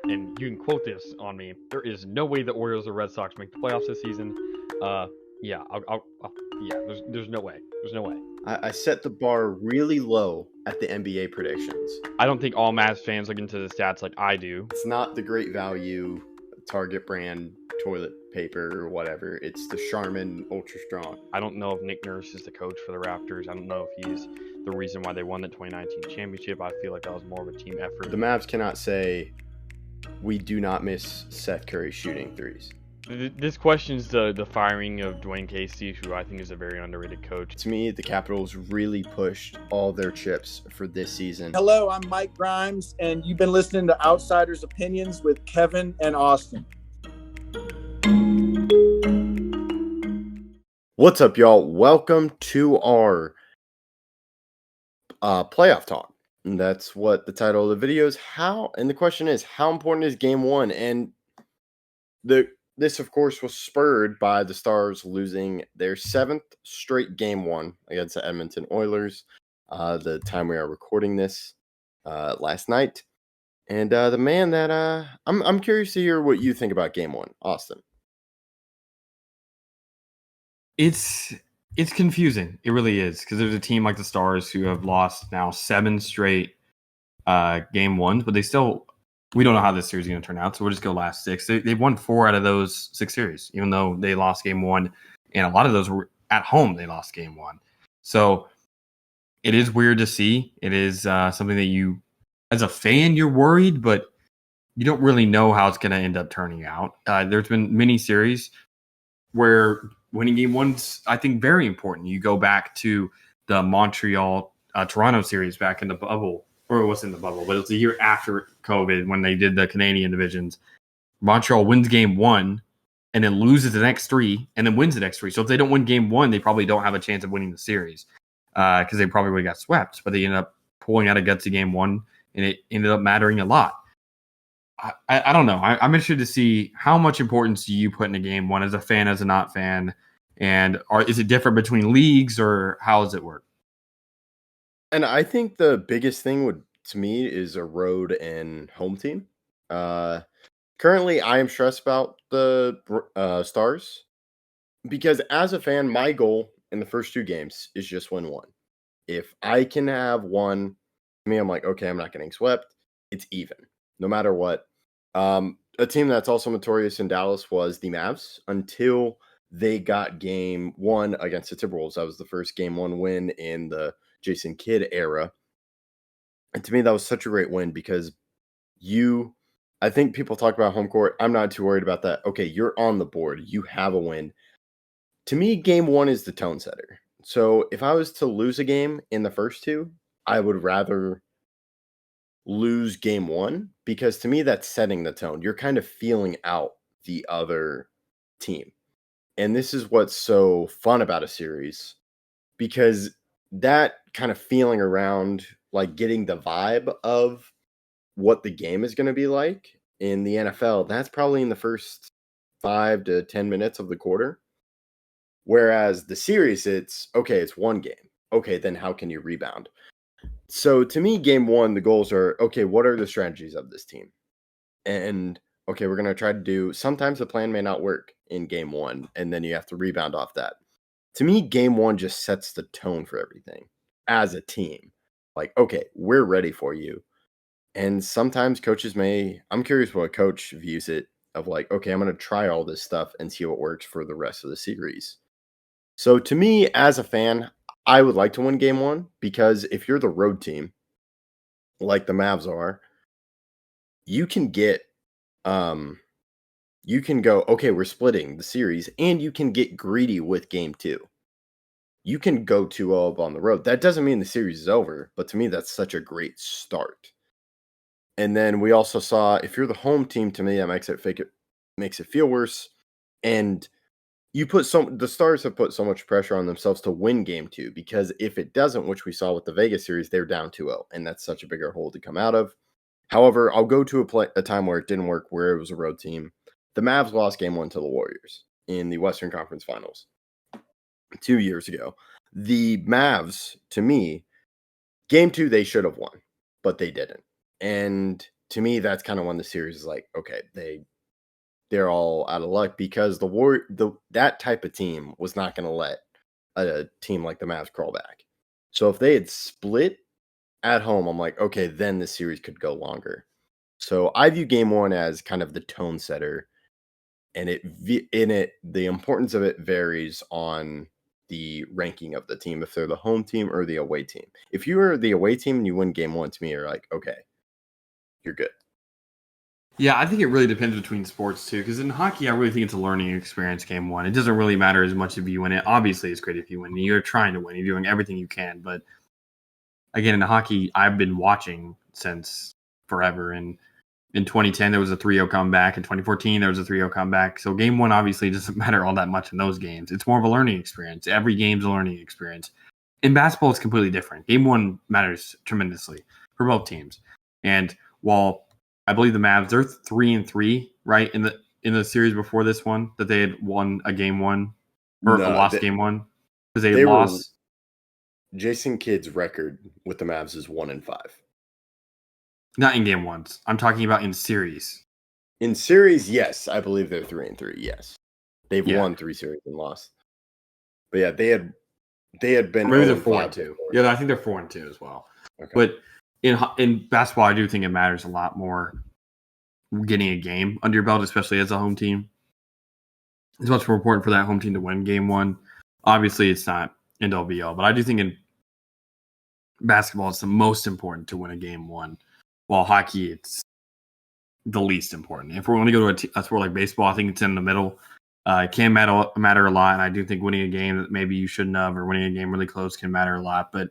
and you can quote this on me. There is no way the Orioles or Red Sox make the playoffs this season. Yeah, yeah. There's no way. There's no way. I set the bar really low at the NBA predictions. I don't think all Mavs fans look into the stats like I do. It's not the great value Target brand toilet paper or whatever. It's the Charmin Ultra Strong. I don't know if Nick Nurse is the coach for the Raptors. I don't know if he's the reason why they won the 2019 championship. I feel like that was more of a team effort. The Mavs cannot say we do not miss Seth Curry shooting threes. This questions the firing of Dwayne Casey, who I think is a very underrated coach. To me, the Capitals really pushed all their chips for this season. Hello, I'm Mike Grimes, and you've been listening to Outsiders Opinions with Kevin and Austin. What's up, y'all? Welcome to our playoff talk. And that's what the title of the video is. And the question is, how important is Game 1? And this, of course, was spurred by the Stars losing their 7th straight Game 1 against the Edmonton Oilers. The time we are recording this last night. And the man that I'm curious to hear what you think about Game 1, Austin. It's confusing. It really is, because there's a team like the Stars who have lost now 7 straight game ones, but we don't know how this series is going to turn out, so we'll just go last 6. They've won 4 out of those 6 series, even though they lost game 1, and a lot of those were at home. They lost game 1, so it is weird to see. It is something that you, as a fan, you're worried, but you don't really know how it's going to end up turning out. There's been many series where winning game 1's, I think, very important. You go back to the Montreal-Toronto series back in the bubble, or it wasn't the bubble, but it was the year after COVID when they did the Canadian divisions. Montreal wins game 1 and then loses the next 3 and then wins the next 3. So if they don't win game 1, they probably don't have a chance of winning the series because they probably would have got swept. But they ended up pulling out a gutsy game 1, and it ended up mattering a lot. I don't know. I'm interested to see how much importance do you put in a game 1 as a fan, as a not fan, and is it different between leagues, or how does it work? And I think the biggest thing to me is a road and home team. Currently, I am stressed about the Stars because as a fan, my goal in the first 2 games is just win 1. If I can have 1, to me, I'm like, okay, I'm not getting swept. It's even, no matter what. A team that's also notorious in Dallas was the Mavs until they got game 1 against the Timberwolves. That was the first game 1 win in the Jason Kidd era. And to me, that was such a great win because I think people talk about home court. I'm not too worried about that. Okay, you're on the board. You have a win. To me, game 1 is the tone setter. So if I was to lose a game in the first 2, I would rather lose game 1 because to me, that's setting the tone. You're kind of feeling out the other team. And this is what's so fun about a series, because that kind of feeling around, like getting the vibe of what the game is going to be like in the NFL, that's probably in the first 5 to 10 minutes of the quarter. Whereas the series, it's 1 game. Okay, then how can you rebound? So to me, game 1, the goals are, okay, what are the strategies of this team? And okay, we're going to try to do, sometimes the plan may not work in game 1, and then you have to rebound off that. To me, game 1 just sets the tone for everything as a team. Like, okay, we're ready for you. And sometimes coaches I'm curious what a coach views it of like, okay, I'm going to try all this stuff and see what works for the rest of the series. So to me, as a fan, I would like to win game 1 because if you're the road team, like the Mavs are, you can go, okay, we're splitting the series, and you can get greedy with game 2. You can go 2-0 up on the road. That doesn't mean the series is over, but to me, that's such a great start. And then we also saw, if you're the home team, to me, that makes it feel worse. And the Stars have put so much pressure on themselves to win game 2, because if it doesn't, which we saw with the Vegas series, they're down 2-0, and that's such a bigger hole to come out of. However, I'll go to a time where it didn't work, where it was a road team. The Mavs lost game 1 to the Warriors in the Western Conference Finals 2 years ago. The Mavs, to me, game 2, they should have won, but they didn't. And to me, that's kind of when the series is like, okay, they're all out of luck because that type of team was not going to let a team like the Mavs crawl back. So if they had split at home, I'm like, okay, then the series could go longer. So I view game one as kind of the tone setter, and the importance of it varies on the ranking of the team, if they're the home team or the away team. If you are the away team and you win game one, to me, you're like, okay, you're good. Yeah, I think it really depends between sports too. Because in hockey, I really think it's a learning experience. Game one, it doesn't really matter as much if you win it. Obviously, it's great if you win. You're trying to win. You're doing everything you can. But again, in hockey, I've been watching since forever. And in 2010, there was a 3-0 comeback. In 2014, there was a 3-0 comeback. So game one obviously doesn't matter all that much in those games. It's more of a learning experience. Every game's a learning experience. In basketball, it's completely different. Game one matters tremendously for both teams. And while I believe the Mavs, they're 3-3, right? In the series before this one, that they had won a game one or lost game one. Because they lost. Jason Kidd's record with the Mavs is 1-5. Not in game ones. I'm talking about in series. In series, yes, I believe they're 3-3. Yes, they've won 3 series and lost. But yeah, they had been. Maybe they're 4-2. Yeah, I think they're 4-2 as well. Okay. But in basketball, I do think it matters a lot more getting a game under your belt, especially as a home team. It's much more important for that home team to win game one. Obviously, it's not end all be all, but I do think in basketball, it's the most important to win a game one. While hockey, it's the least important. If we're going to go to a sport like baseball, I think it's in the middle. It can matter a lot, and I do think winning a game that maybe you shouldn't have or winning a game really close can matter a lot. But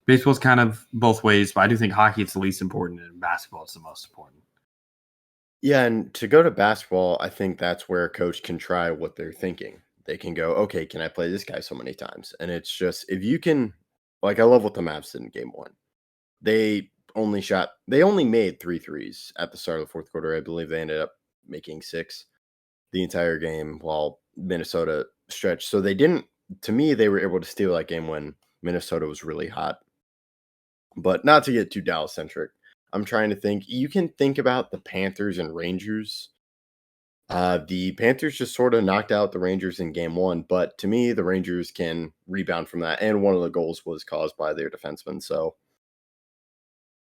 baseball's kind of both ways, but I do think hockey it's the least important, and basketball it's the most important. Yeah, and to go to basketball, I think that's where a coach can try what they're thinking. They can go, okay, can I play this guy so many times? And it's just, if you can, like, I love what the Mavs did in game one. They only made 3 threes at the start of the fourth quarter. I believe they ended up making 6 the entire game while Minnesota stretched. So to me, they were able to steal that game when Minnesota was really hot. But not to get too Dallas centric, I'm trying to think. You can think about the Panthers and Rangers. The Panthers just sort of knocked out the Rangers in game one, but to me, the Rangers can rebound from that. And one of the goals was caused by their defenseman. So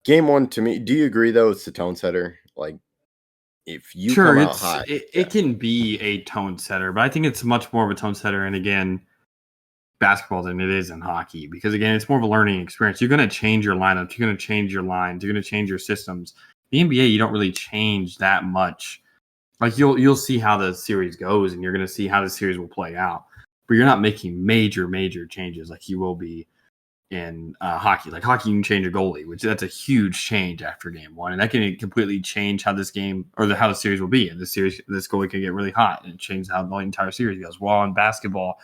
game one, to me, do you agree though? It's the tone setter. Like, if you come out hot, it can be a tone setter, but I think it's much more of a tone setter. And again, basketball than it is in hockey, because again, it's more of a learning experience. You're going to change your lineups, you're going to change your lines, you're going to change your systems. The NBA, you don't really change that much. Like you'll see how the series goes, and you're going to see how the series will play out. But you're not making major changes like you will be in hockey. Like hockey, you can change a goalie, which that's a huge change after game one, and that can completely change how this game or how the series will be. And this goalie can get really hot and change how the entire series goes. While in basketball,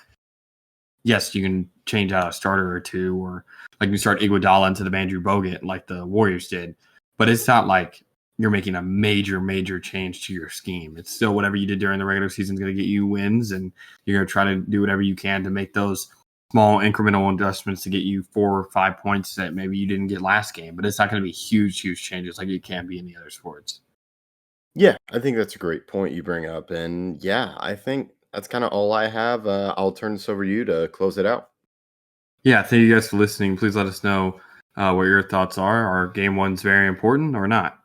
yes, you can change out a starter or two, or like you start Iguodala into the Andrew Bogut like the Warriors did. But it's not like you're making a major change to your scheme. It's still whatever you did during the regular season is going to get you wins, and you're going to try to do whatever you can to make those small incremental adjustments to get you 4 or 5 points that maybe you didn't get last game. But it's not going to be huge changes like it can be in the other sports. Yeah, I think that's a great point you bring up. And yeah, I think that's kind of all I have. I'll turn this over to you to close it out. Yeah, thank you guys for listening. Please let us know what your thoughts are. Are game ones very important or not?